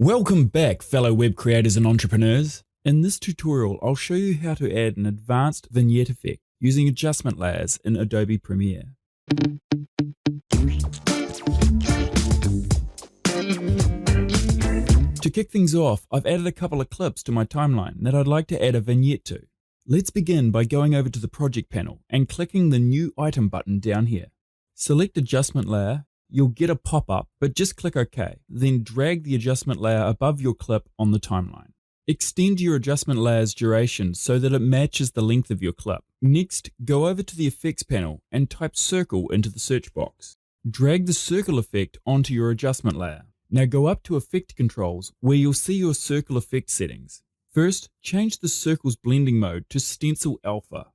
Welcome back, fellow web creators and entrepreneurs. In this tutorial, I'll show you how to add an advanced vignette effect using adjustment layers in Adobe Premiere. To kick things off, I've added a couple of clips to my timeline that I'd like to add a vignette to. Let's begin by going over to the project panel and clicking the New Item button down here. Select Adjustment Layer. You'll get a pop-up, but just click OK. Then drag the adjustment layer above your clip on the timeline. Extend your adjustment layer's duration so that it matches the length of your clip. Next, go over to the Effects panel and type Circle into the search box. Drag the circle effect onto your adjustment layer. Now go up to Effect Controls where you'll see your circle effect settings. First, change the circle's blending mode to Stencil Alpha.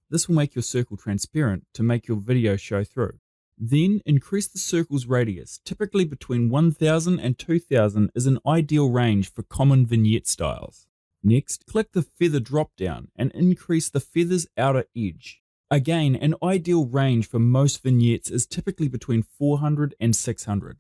This will make your circle transparent to make your video show through. Then increase the circle's radius. Typically between 1000 and 2000 is an ideal range for common vignette styles. Next, click the feather drop down and increase the feather's outer edge. Again, an ideal range for most vignettes is typically between 400 and 600.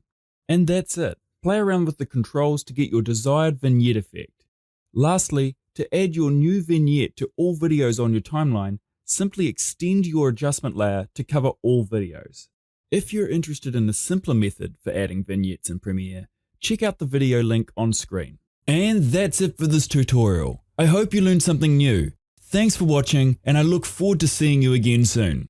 And that's it. Play around with the controls to get your desired vignette effect. Lastly, to add your new vignette to all videos on your timeline, simply extend your adjustment layer to cover all videos. If you're interested in a simpler method for adding vignettes in Premiere, check out the video link on screen. And that's it for this tutorial. I hope you learned something new. Thanks for watching, and I look forward to seeing you again soon.